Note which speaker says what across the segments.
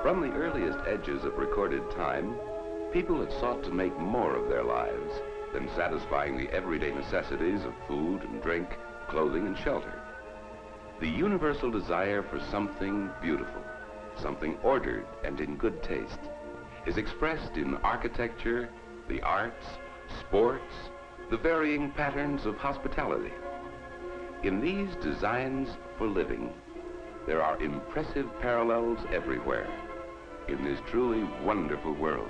Speaker 1: From the earliest edges of recorded time, people had sought to make more of their lives than satisfying the everyday necessities of food and drink, clothing and shelter. The universal desire for something beautiful, something ordered and in good taste, is expressed in architecture, the arts, sports, the varying patterns of hospitality. In these designs for living, there are impressive parallels everywhere in this truly wonderful world.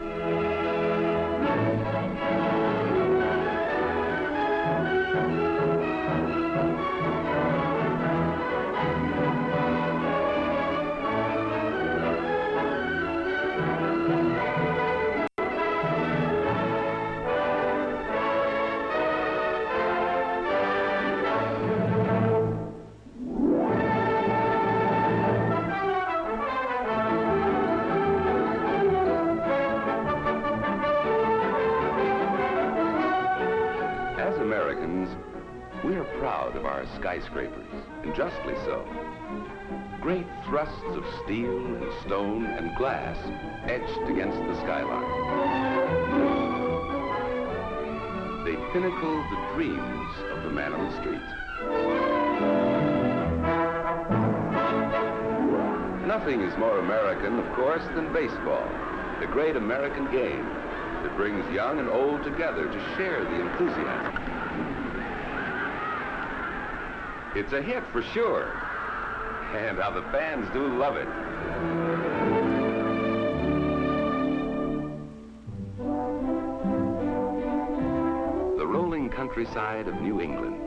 Speaker 1: We are proud of our skyscrapers, and justly so. Great thrusts of steel and stone and glass etched against the skyline. They pinnacle the dreams of the man on the street. Nothing is more American, of course, than baseball, the great American game that brings young and old together to share the enthusiasm. It's a hit for sure, and how the fans do love it. The rolling countryside of New England,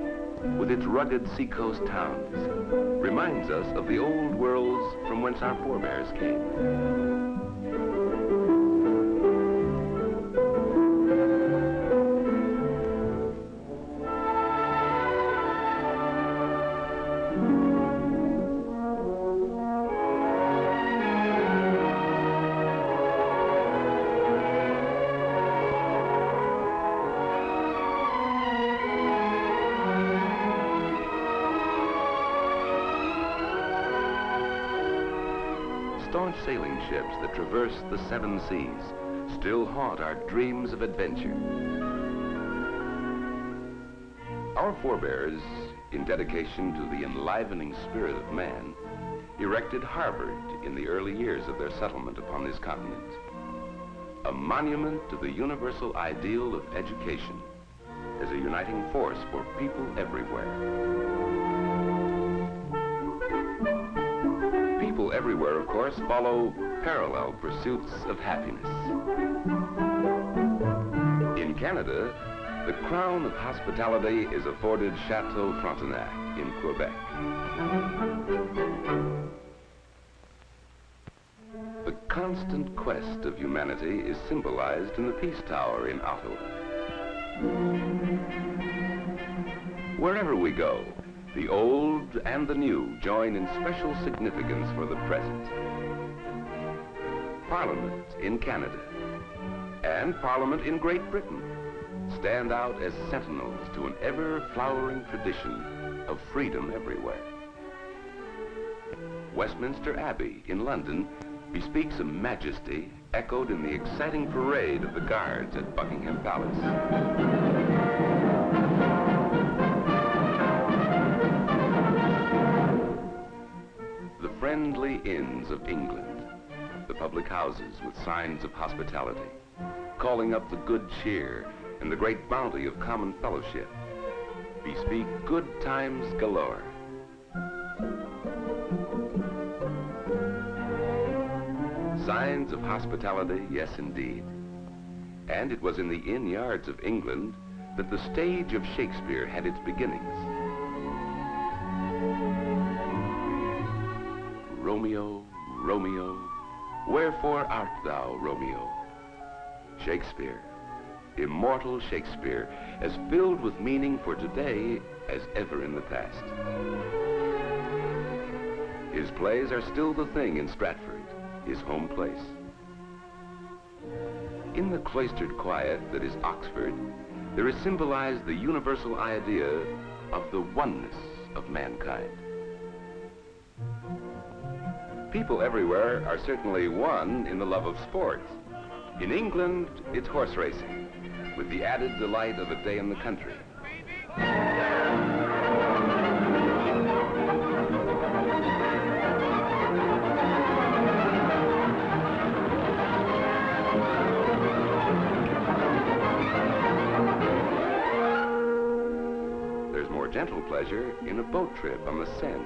Speaker 1: with its rugged seacoast towns, reminds us of the old worlds from whence our forebears came. Staunch sailing ships that traverse the 7 seas still haunt our dreams of adventure. Our forebears, in dedication to the enlivening spirit of man, erected Harvard in the early years of their settlement upon this continent. A monument to the universal ideal of education as a uniting force for people everywhere. People everywhere, of course, follow parallel pursuits of happiness. In Canada, the crown of hospitality is afforded Chateau Frontenac in Quebec. The constant quest of humanity is symbolized in the Peace Tower in Ottawa. Wherever we go, the old and the new join in special significance for the present. Parliament in Canada and Parliament in Great Britain stand out as sentinels to an ever-flowering tradition of freedom everywhere. Westminster Abbey in London bespeaks a majesty echoed in the exciting parade of the guards at Buckingham Palace. Friendly inns of England, the public houses with signs of hospitality, calling up the good cheer and the great bounty of common fellowship, bespeak good times galore. Signs of hospitality, yes indeed. And it was in the inn yards of England that the stage of Shakespeare had its beginnings. Romeo, Romeo, wherefore art thou, Romeo? Shakespeare, immortal Shakespeare, as filled with meaning for today as ever in the past. His plays are still the thing in Stratford, his home place. In the cloistered quiet that is Oxford, there is symbolized the universal idea of the oneness of mankind. People everywhere are certainly one in the love of sport. In England, it's horse racing, with the added delight of a day in the country. There's more gentle pleasure in a boat trip on the Seine.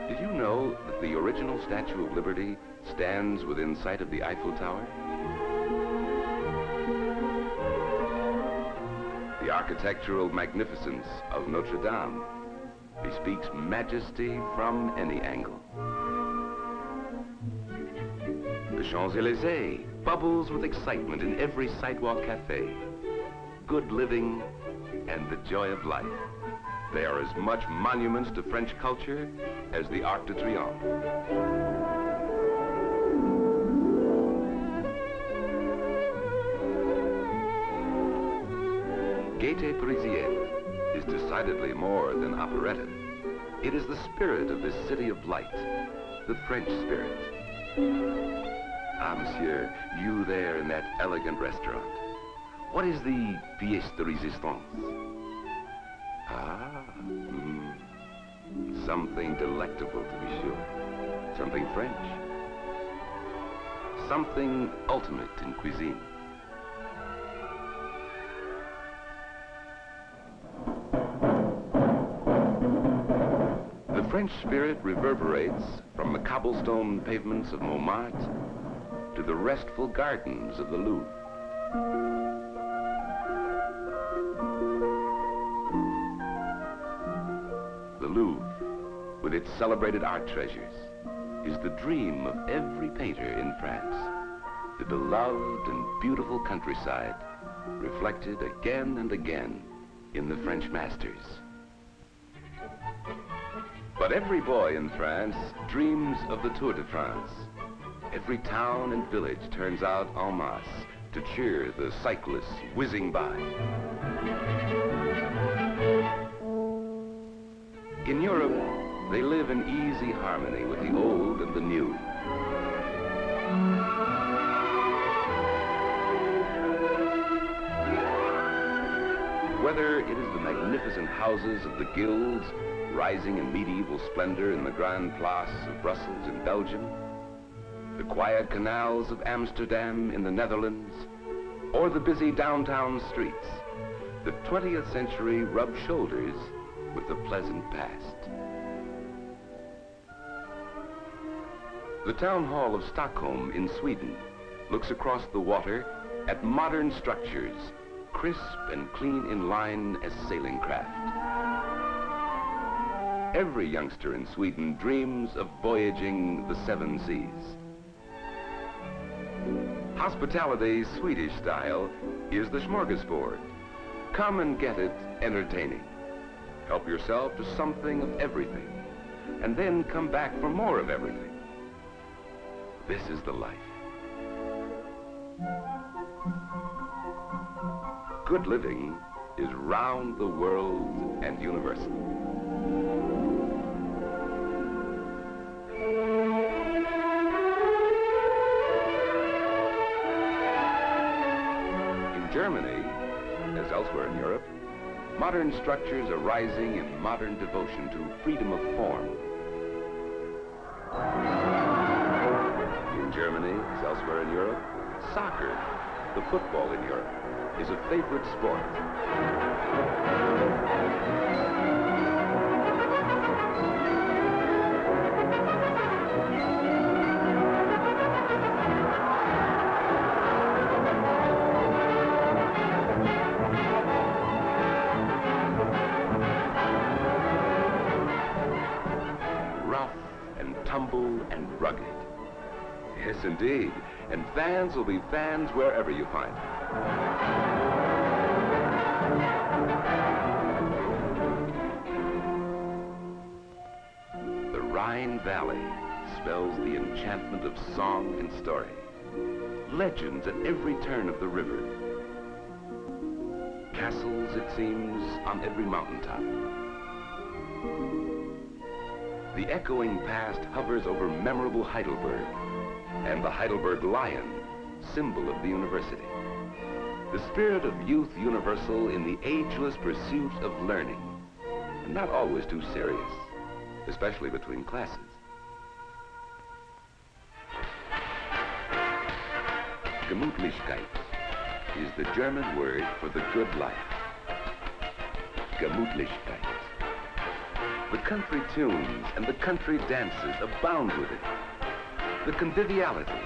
Speaker 1: Did you know that the original Statue of Liberty stands within sight of the Eiffel Tower? The architectural magnificence of Notre Dame bespeaks majesty from any angle. The Champs-Élysées bubbles with excitement in every sidewalk cafe. Good living and the joy of life. They are as much monuments to French culture as the Arc de Triomphe. Gaieté Parisienne is decidedly more than operetta. It is the spirit of this city of light, the French spirit. Ah, monsieur, you there in that elegant restaurant. What is the pièce de résistance? Ah, something delectable to be sure. Something French. Something ultimate in cuisine. The French spirit reverberates from the cobblestone pavements of Montmartre to the restful gardens of the Louvre. The Louvre, with its celebrated art treasures, is the dream of every painter in France. The beloved and beautiful countryside, reflected again and again in the French masters. But every boy in France dreams of the Tour de France. Every town and village turns out en masse to cheer the cyclists whizzing by. In Europe, they live in easy harmony with the old and the new. Whether it is the magnificent houses of the guilds rising in medieval splendor in the Grand Place of Brussels in Belgium, the quiet canals of Amsterdam in the Netherlands, or the busy downtown streets, the 20th century rubs shoulders with the pleasant past. The town hall of Stockholm in Sweden looks across the water at modern structures, crisp and clean in line as sailing craft. Every youngster in Sweden dreams of voyaging the seven seas. Hospitality Swedish style is the smorgasbord. Come and get it entertaining. Help yourself to something of everything, and then come back for more of everything. This is the life. Good living is round the world and universal. In Germany, as elsewhere in Europe, modern structures are rising in modern devotion to freedom of form. In Germany, as elsewhere in Europe, soccer, the football in Europe, is a favorite sport. Rough and tumble and rugged. Yes, indeed. And fans will be fans wherever you find them. The ride Rhine Valley spells the enchantment of song and story. Legends at every turn of the river. Castles, it seems, on every mountaintop. The echoing past hovers over memorable Heidelberg and the Heidelberg Lion, symbol of the university. The spirit of youth universal in the ageless pursuit of learning, and not always too serious, especially between classes. Gemütlichkeit is the German word for the good life. Gemütlichkeit. The country tunes and the country dances abound with it. The conviviality,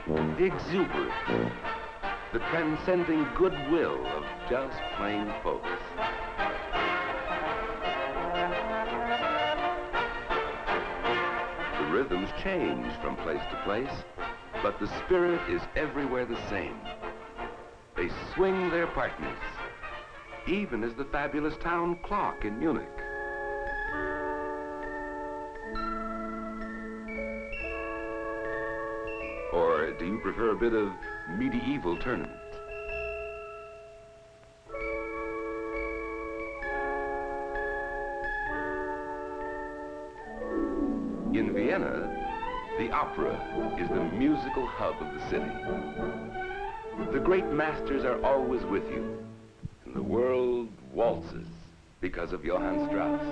Speaker 1: the exuberance, the transcending goodwill of just plain folks. The rhythms change from place to place, but the spirit is everywhere the same. They swing their partners, even as the fabulous town clock in Munich. Or do you prefer a bit of medieval tournament? In Vienna, the opera is the musical hub of the city. The great masters are always with you, and the world waltzes because of Johann Strauss.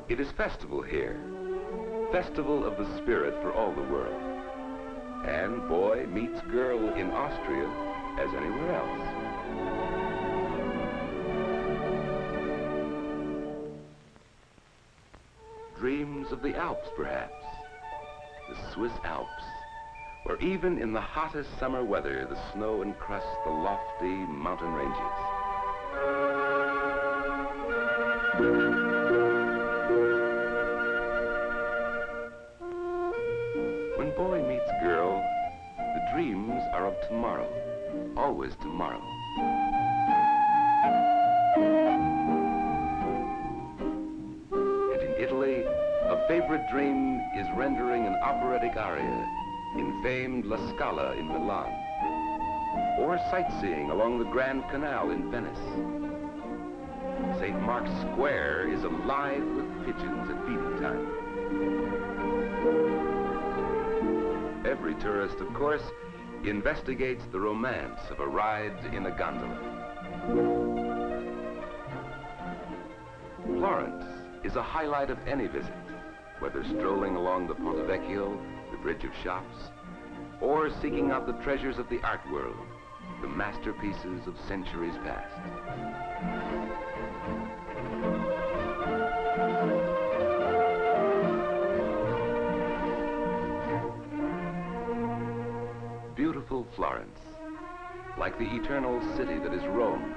Speaker 1: It is festival here, festival of the spirit for all the world. And boy meets girl in Austria as anywhere else. Dreams of the Alps, perhaps, the Swiss Alps, where even in the hottest summer weather, the snow encrusts the lofty mountain ranges. When boy meets girl, the dreams are of tomorrow, always tomorrow. And in Italy, a favorite dream is rendering an operatic aria in famed La Scala in Milan, or sightseeing along the Grand Canal in Venice. St. Mark's Square is alive with pigeons at feeding time. Every tourist, of course, investigates the romance of a ride in a gondola. Florence is a highlight of any visit, whether strolling along the Ponte Vecchio, the Bridge of Shops, or seeking out the treasures of the art world, the masterpieces of centuries past. Beautiful Florence, like the eternal city that is Rome,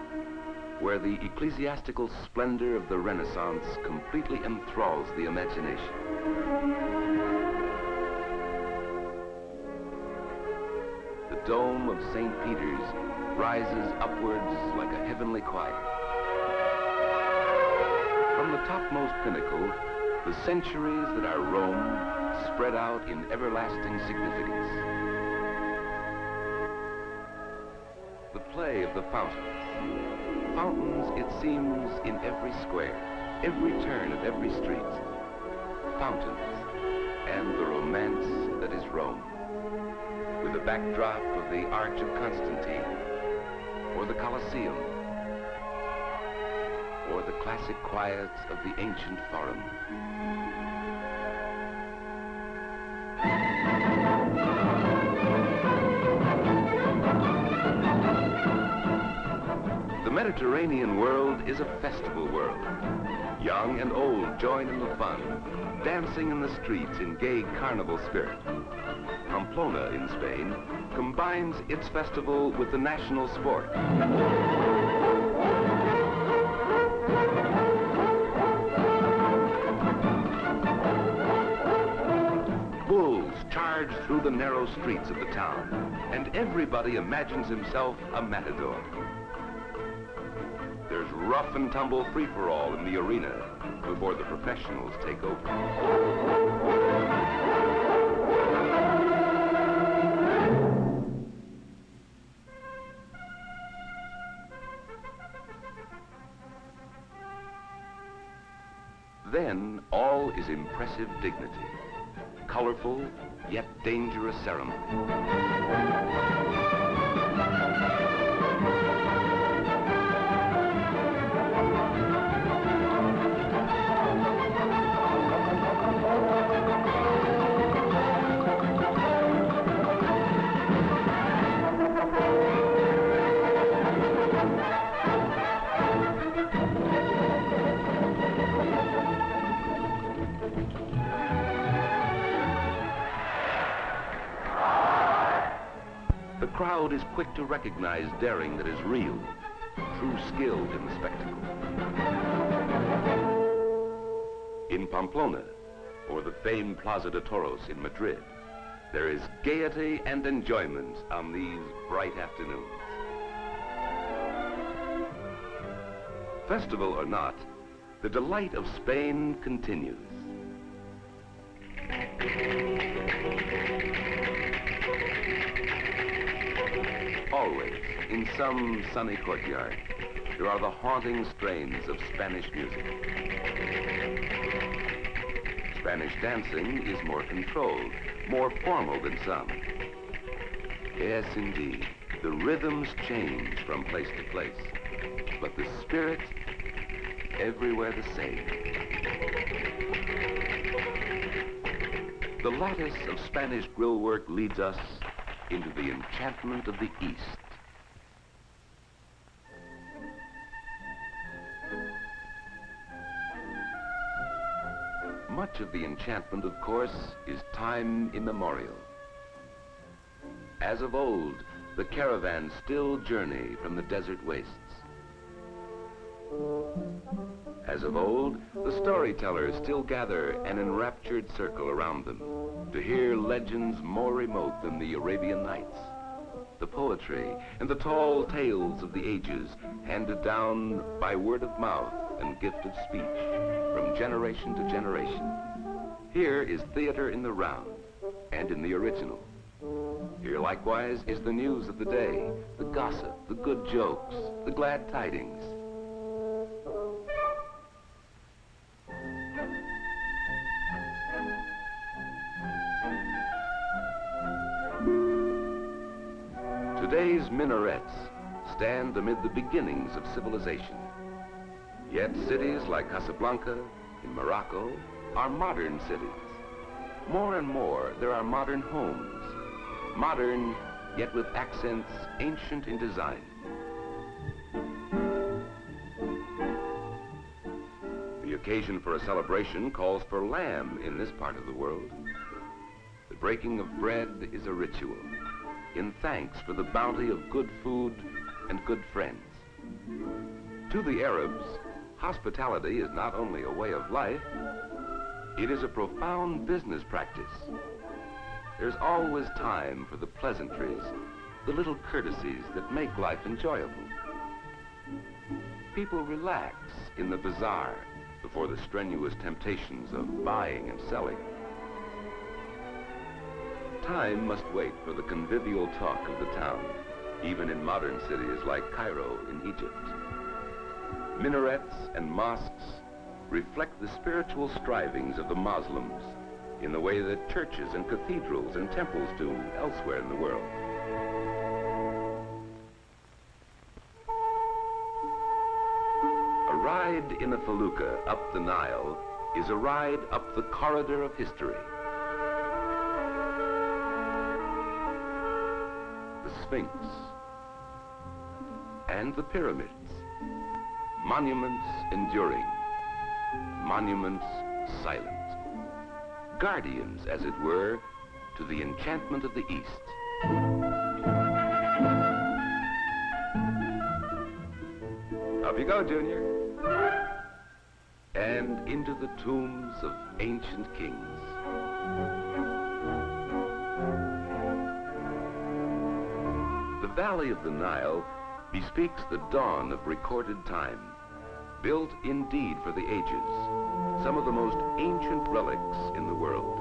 Speaker 1: where the ecclesiastical splendor of the Renaissance completely enthralls the imagination. The dome of St. Peter's rises upwards like a heavenly choir. From the topmost pinnacle, the centuries that are Rome spread out in everlasting significance. The play of the fountains. Fountains, it seems, in every square, every turn of every street. Fountains, and the romance that is Rome, with the backdrop of the Arch of Constantine, or the Colosseum, or the classic quiets of the ancient Forum. Mediterranean world is a festival world. Young and old join in the fun, dancing in the streets in gay carnival spirit. Pamplona in Spain combines its festival with the national sport. Bulls charge through the narrow streets of the town, and everybody imagines himself a matador. There's rough and tumble free-for-all in the arena before the professionals take over. Then all is impressive dignity, colorful yet dangerous ceremony. The crowd is quick to recognize daring that is real, true skill in the spectacle. In Pamplona, or the famed Plaza de Toros in Madrid, there is gaiety and enjoyment on these bright afternoons. Festival or not, the delight of Spain continues. Always, in some sunny courtyard, there are the haunting strains of Spanish music. Spanish dancing is more controlled, more formal than some. Yes, indeed, the rhythms change from place to place, but the spirit, everywhere the same. The lattice of Spanish grillwork leads us into the enchantment of the East. Much of the enchantment, of course, is time immemorial. As of old, the caravans still journey from the desert wastes. As of old, the storytellers still gather an enraptured circle around them to hear legends more remote than the Arabian Nights, the poetry and the tall tales of the ages handed down by word of mouth and gift of speech from generation to generation. Here is theater in the round and in the original. Here likewise is the news of the day, the gossip, the good jokes, the glad tidings. Today's minarets stand amid the beginnings of civilization. Yet cities like Casablanca in Morocco are modern cities. More and more, there are modern homes. Modern, yet with accents ancient in design. The occasion for a celebration calls for lamb in this part of the world. The breaking of bread is a ritual, in thanks for the bounty of good food and good friends. To the Arabs, hospitality is not only a way of life, it is a profound business practice. There's always time for the pleasantries, the little courtesies that make life enjoyable. People relax in the bazaar before the strenuous temptations of buying and selling. Time must wait for the convivial talk of the town, even in modern cities like Cairo in Egypt. Minarets and mosques reflect the spiritual strivings of the Muslims in the way that churches and cathedrals and temples do elsewhere in the world. A ride in a felucca up the Nile is a ride up the corridor of history. The Sphinx and the pyramids Monuments enduring, monuments silent. Guardians, as it were, to the enchantment of the East. Up you go, Junior. And into the tombs of ancient kings. The Valley of the Nile bespeaks the dawn of recorded time, built indeed for the ages, some of the most ancient relics in the world.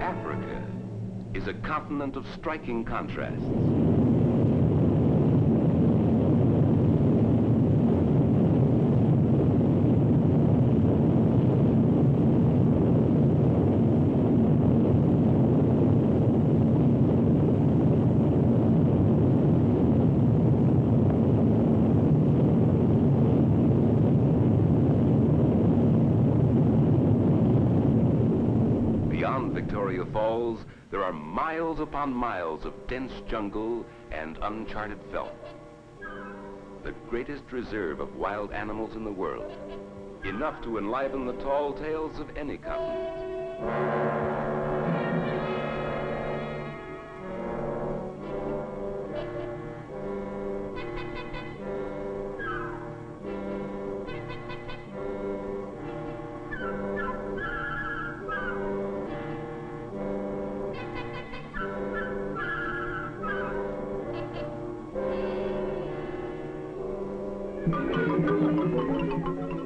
Speaker 1: Africa is a continent of striking contrasts. Beyond Victoria Falls, there are miles upon miles of dense jungle and uncharted veldt. The greatest reserve of wild animals in the world, enough to enliven the tall tales of any continent.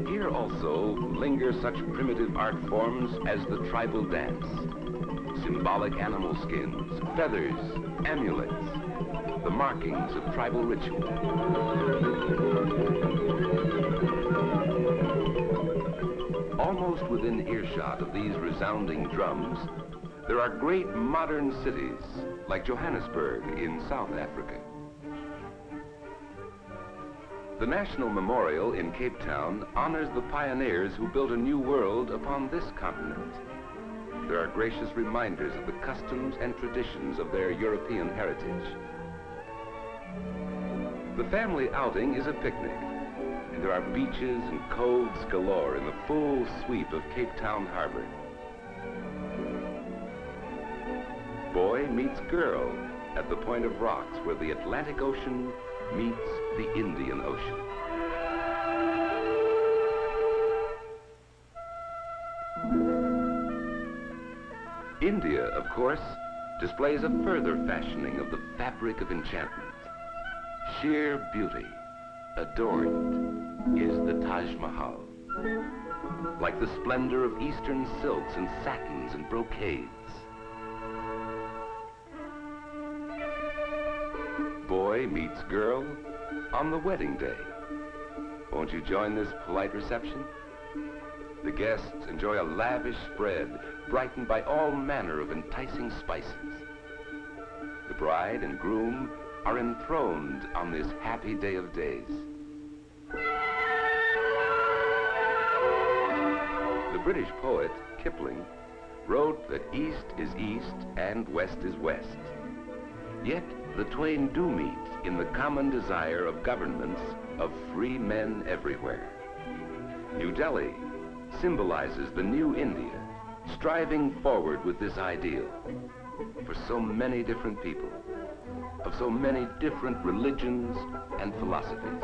Speaker 1: Here also linger such primitive art forms as the tribal dance, symbolic animal skins, feathers, amulets, the markings of tribal ritual. Almost within earshot of these resounding drums, there are great modern cities like Johannesburg in South Africa. The National Memorial in Cape Town honors the pioneers who built a new world upon this continent. There are gracious reminders of the customs and traditions of their European heritage. The family outing is a picnic, and there are beaches and coves galore in the full sweep of Cape Town Harbor. Boy meets girl at the point of rocks where the Atlantic Ocean meets the Indian Ocean. India, of course, displays a further fashioning of the fabric of enchantment. Sheer beauty, adorned, is the Taj Mahal. Like the splendor of Eastern silks and satins and brocades. Boy meets girl on the wedding day. Won't you join this polite reception? The guests enjoy a lavish spread, brightened by all manner of enticing spices. The bride and groom are enthroned on this happy day of days. The British poet, Kipling, wrote that east is east and west is west. Yet the twain do meet in the common desire of governments of free men everywhere. New Delhi symbolizes the new India, striving forward with this ideal for so many different people, of so many different religions and philosophies.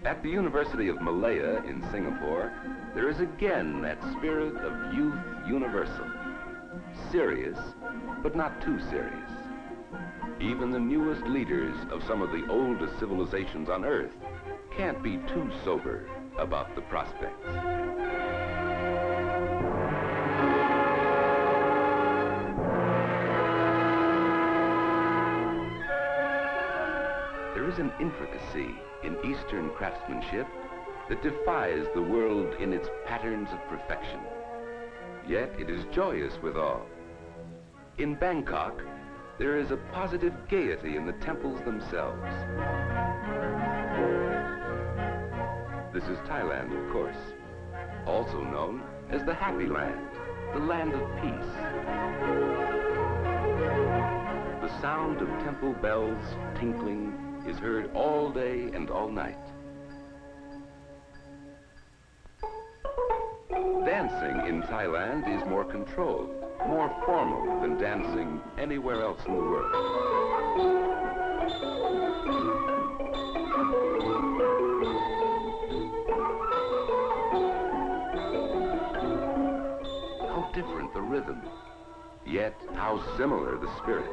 Speaker 1: At the University of Malaya in Singapore, there is again that spirit of youth universal. Serious, but not too serious. Even the newest leaders of some of the oldest civilizations on Earth can't be too sober about the prospects. There is an intricacy in Eastern craftsmanship that defies the world in its patterns of perfection. Yet it is joyous withal. In Bangkok, there is a positive gaiety in the temples themselves. This is Thailand, of course, also known as the Happy Land, the land of peace. The sound of temple bells tinkling is heard all day and all night. Dancing in Thailand is more controlled, more formal than dancing anywhere else in the world. How different the rhythm, yet how similar the spirit.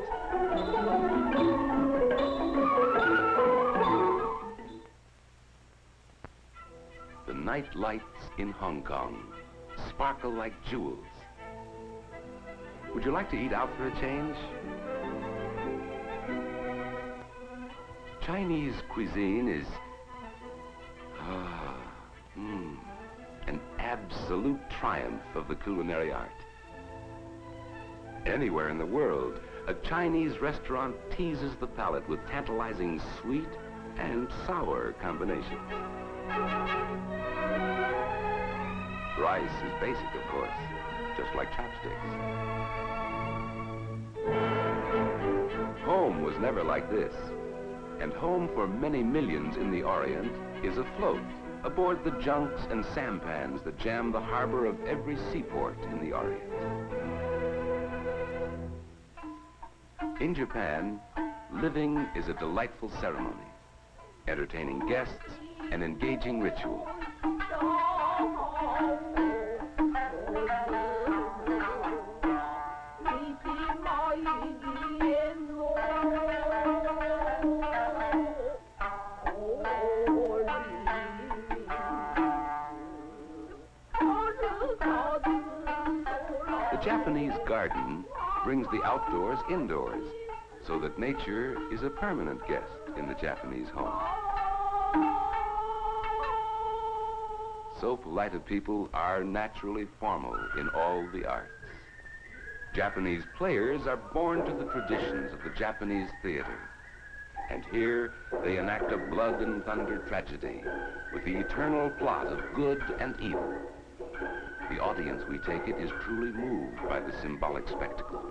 Speaker 1: The night lights in Hong Kong sparkle like jewels. Would you like to eat out for a change? Chinese cuisine is an absolute triumph of the culinary art. Anywhere in the world, a Chinese restaurant teases the palate with tantalizing sweet and sour combinations. Rice is basic, of course, just like chopsticks. Home was never like this, and home for many millions in the Orient is afloat aboard the junks and sampans that jam the harbor of every seaport in the Orient. In Japan, living is a delightful ceremony, entertaining guests and engaging ritual. The Japanese garden brings the outdoors indoors, so that nature is a permanent guest in the Japanese home. So polite a people are naturally formal in all the arts. Japanese players are born to the traditions of the Japanese theater. And here they enact a blood and thunder tragedy with the eternal plot of good and evil. The audience, we take it, is truly moved by the symbolic spectacle.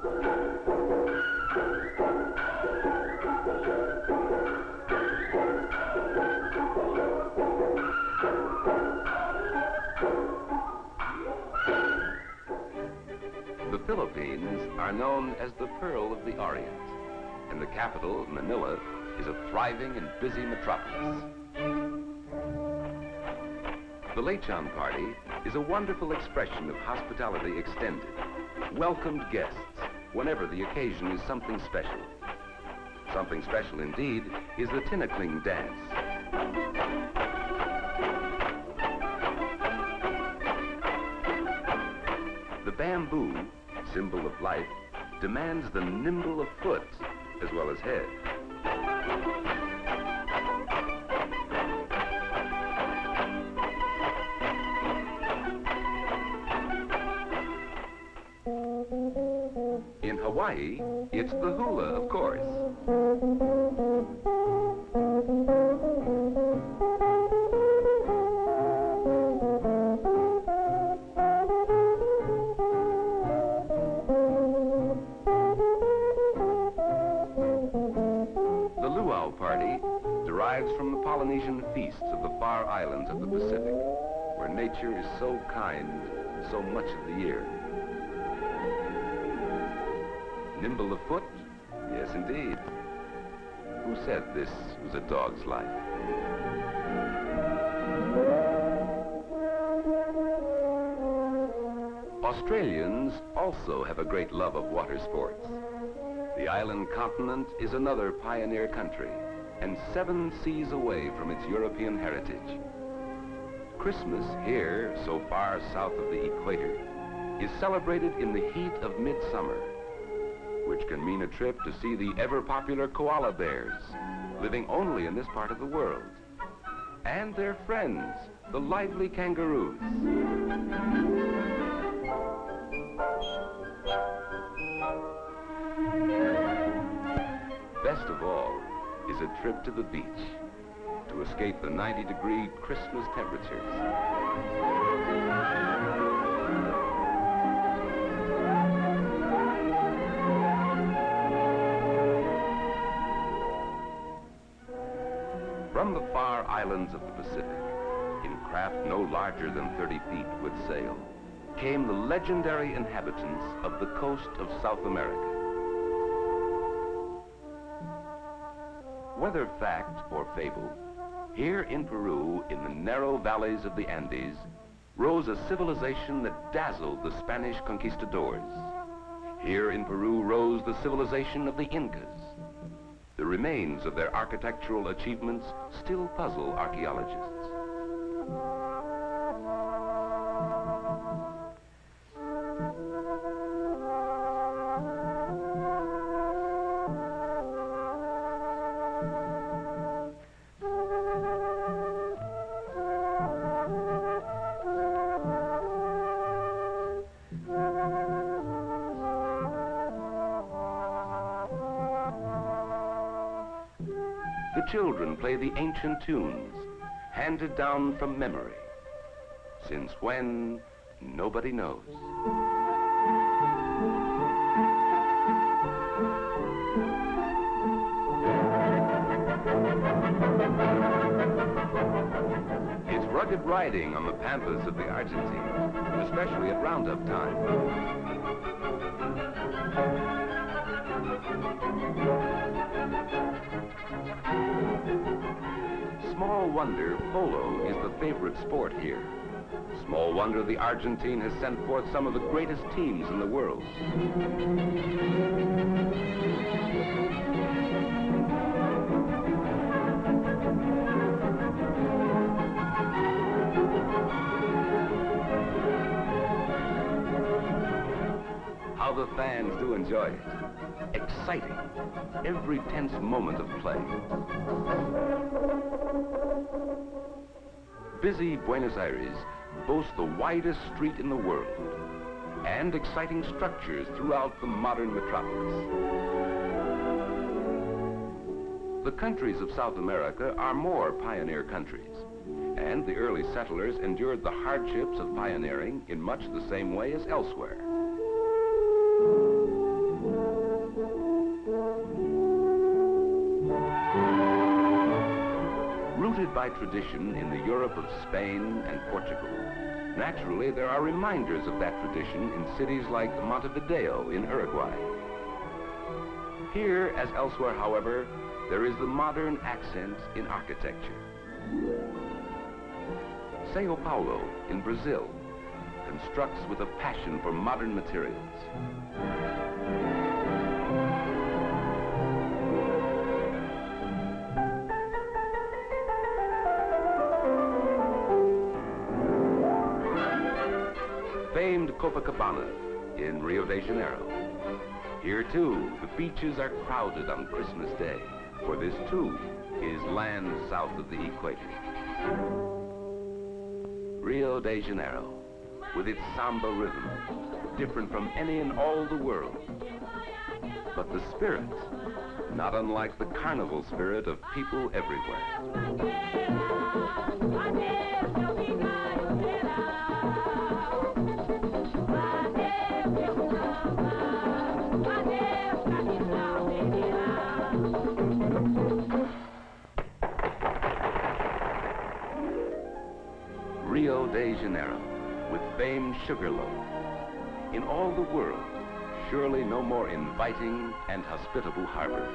Speaker 1: The Philippines are known as the Pearl of the Orient, and the capital, Manila, is a thriving and busy metropolis. The Lechon party is a wonderful expression of hospitality extended, welcomed guests whenever the occasion is something special. Something special indeed is the Tinakling dance. The bamboo, symbol of life, demands the nimble of foot as well as head. In Hawaii, it's the hula, of course. The luau party derives from the Polynesian feasts of the far islands of the Pacific, where nature is so kind so much of the year. Nimble of foot? Yes, indeed. Who said this was a dog's life? Australians also have a great love of water sports. The island continent is another pioneer country, and 7 seas away from its European heritage. Christmas here, so far south of the equator, is celebrated in the heat of midsummer, which can mean a trip to see the ever-popular koala bears, living only in this part of the world, and their friends, the lively kangaroos. is a trip to the beach to escape the 90-degree Christmas temperatures. From the far islands of the Pacific, in craft no larger than 30 feet with sail, came the legendary inhabitants of the coast of South America. Whether fact or fable, here in Peru, in the narrow valleys of the Andes, rose a civilization that dazzled the Spanish conquistadors. Here in Peru rose the civilization of the Incas. The remains of their architectural achievements still puzzle archaeologists. The children play the ancient tunes, handed down from memory. Since when, nobody knows. It's rugged riding on the pampas of the Argentine, especially at roundup time. Small wonder polo is the favorite sport here. Small wonder the Argentine has sent forth some of the greatest teams in the world. How the fans do enjoy it. Exciting, every tense moment of play. Busy Buenos Aires boasts the widest street in the world and exciting structures throughout the modern metropolis. The countries of South America are more pioneer countries, and the early settlers endured the hardships of pioneering in much the same way as elsewhere. Rooted by tradition in the Europe of Spain and Portugal, naturally there are reminders of that tradition in cities like Montevideo in Uruguay. Here, as elsewhere, however, there is the modern accent in architecture. Sao Paulo in Brazil constructs with a passion for modern materials. Famed Copacabana in Rio de Janeiro. Here too, the beaches are crowded on Christmas Day, for this too is land south of the equator. Rio de Janeiro, with its samba rhythm, different from any in all the world. But the spirit, not unlike the carnival spirit of people everywhere. Rio de Janeiro, with famed Sugarloaf. In all the world, surely no more inviting and hospitable harbor.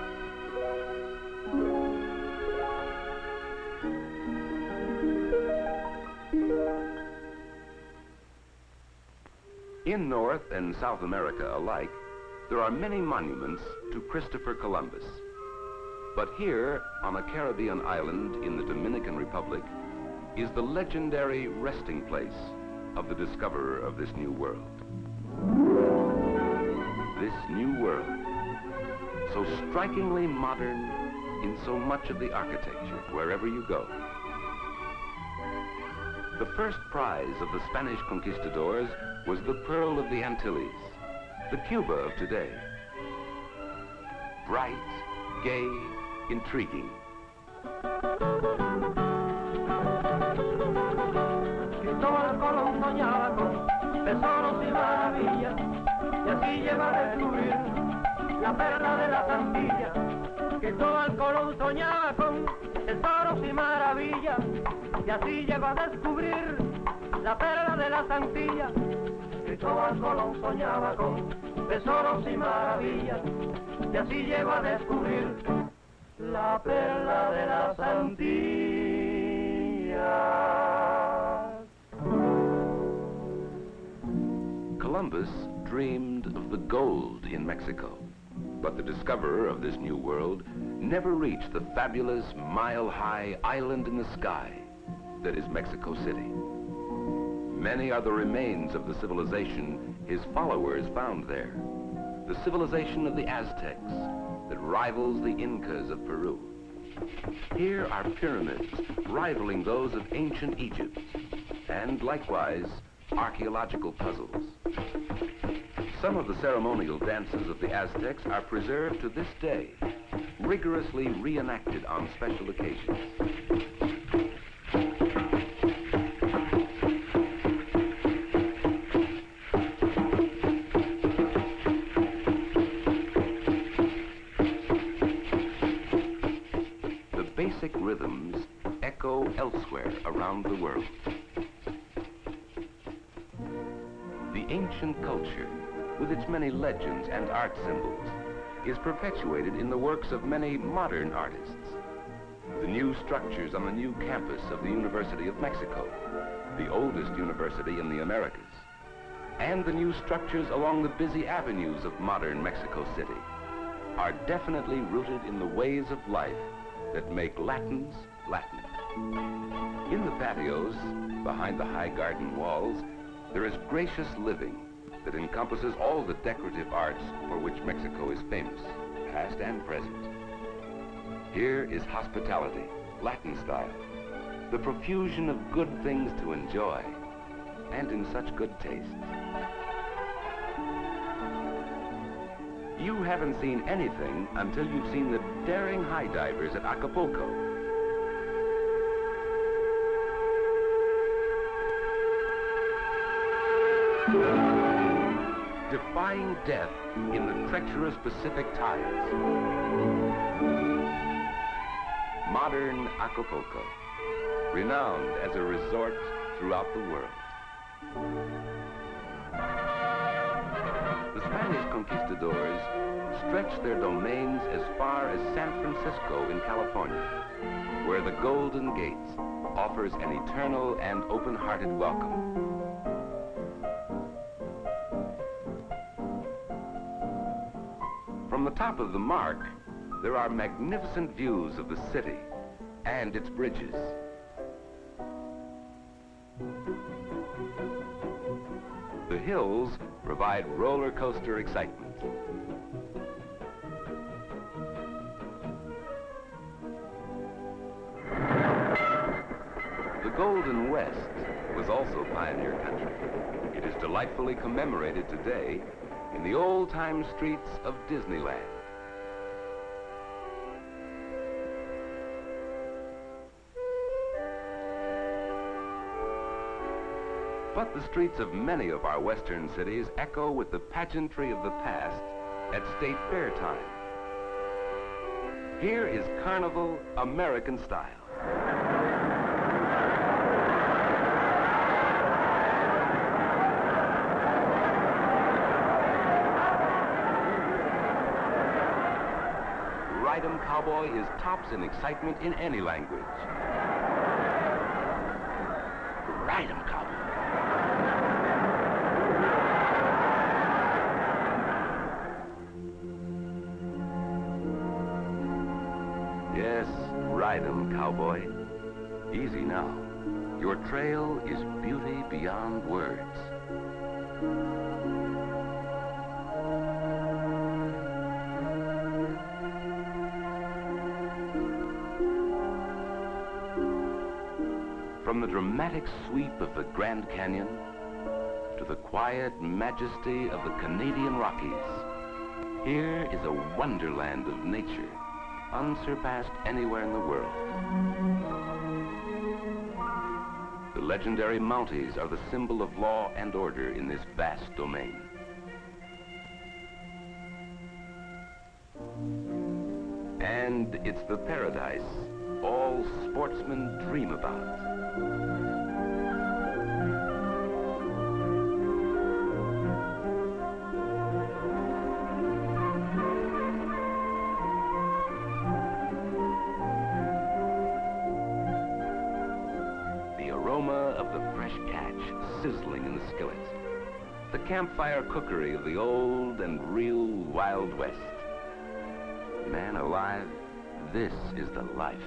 Speaker 1: In North and South America alike, there are many monuments to Christopher Columbus. But here, on a Caribbean island in the Dominican Republic, is the legendary resting place of the discoverer of this new world. This new world, so strikingly modern in so much of the architecture, wherever you go. The first prize of the Spanish conquistadors was the Pearl of the Antilles, the Cuba of today. Bright, gay, intriguing.
Speaker 2: Cristóbal Colón soñaba con tesoros y maravillas, y así lleva a descubrir la perla de las Antillas. Cristóbal Colón soñaba con tesoros y maravillas, y así lleva a descubrir la perla de las Antillas. Cristóbal Colón soñaba con tesoros y maravillas, y así lleva a descubrir la perla de las Antillas.
Speaker 1: Columbus dreamed of the gold in Mexico, but the discoverer of this new world never reached the fabulous mile-high island in the sky that is Mexico City. Many are the remains of the civilization his followers found there. The civilization of the Aztecs that rivals the Incas of Peru. Here are pyramids rivaling those of ancient Egypt, and likewise archaeological puzzles. Some of the ceremonial dances of the Aztecs are preserved to this day, rigorously reenacted on special occasions. The basic rhythms echo elsewhere around the world. The ancient culture, with its many legends and art symbols, is perpetuated in the works of many modern artists. The new structures on the new campus of the University of Mexico, the oldest university in the Americas, and the new structures along the busy avenues of modern Mexico City are definitely rooted in the ways of life that make Latins Latin. In the patios, behind the high garden walls, there is gracious living that encompasses all the decorative arts for which Mexico is famous, past and present. Here is hospitality, Latin style, the profusion of good things to enjoy, and in such good taste. You haven't seen anything until you've seen the daring high divers at Acapulco. Defying death in the treacherous Pacific tides. Modern Acapulco, renowned as a resort throughout the world. The Spanish conquistadors stretched their domains as far as San Francisco in California, where the Golden Gates offers an eternal and open-hearted welcome. From the top of the Mark, there are magnificent views of the city and its bridges. The hills provide roller coaster excitement. The Golden West was also pioneer country. It is delightfully commemorated today in the old-time streets of Disneyland. But the streets of many of our western cities echo with the pageantry of the past at State Fair time. Here is Carnival American style. Ride 'em Cowboy is tops in excitement in any language. Ride 'em Cowboy. Yes, ride 'em, cowboy. Easy now. Your trail is beauty beyond words. From the dramatic sweep of the Grand Canyon to the quiet majesty of the Canadian Rockies, here is a wonderland of nature unsurpassed anywhere in the world. The legendary Mounties are the symbol of law and order in this vast domain. And it's the paradise all sportsmen dream about. The aroma of the fresh catch sizzling in the skillet. The campfire cookery of the old and real Wild West. Man alive, this is the life.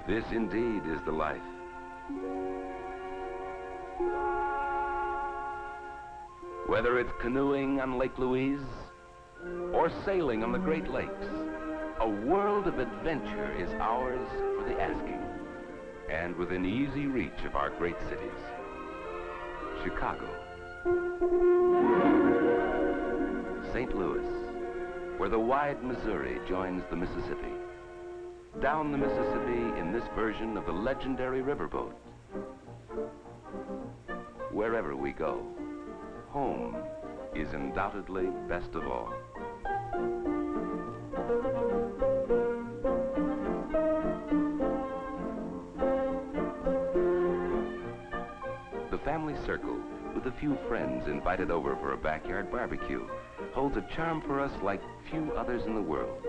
Speaker 1: This indeed is the life. Whether it's canoeing on Lake Louise or sailing on the Great Lakes, a world of adventure is ours for the asking, and within easy reach of our great cities. Chicago, St. Louis, where the wide Missouri joins the Mississippi. Down the Mississippi in this version of the legendary riverboat. Wherever we go, home is undoubtedly best of all. The family circle, with a few friends invited over for a backyard barbecue, holds a charm for us like few others in the world.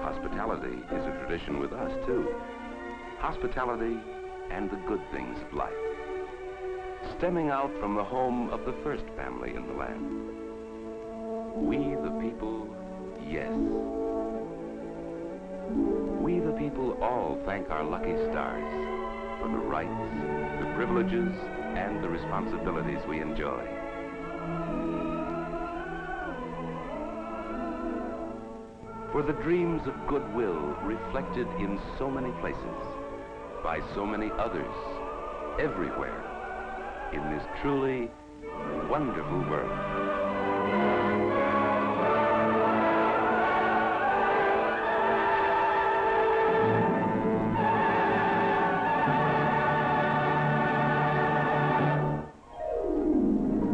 Speaker 1: Hospitality is a tradition with us, too. Hospitality and the good things of life, stemming out from the home of the first family in the land. We the people, yes. We the people all thank our lucky stars for the rights, the privileges, and the responsibilities we enjoy. For the dreams of goodwill reflected in so many places, by so many others, everywhere, in this truly wonderful world.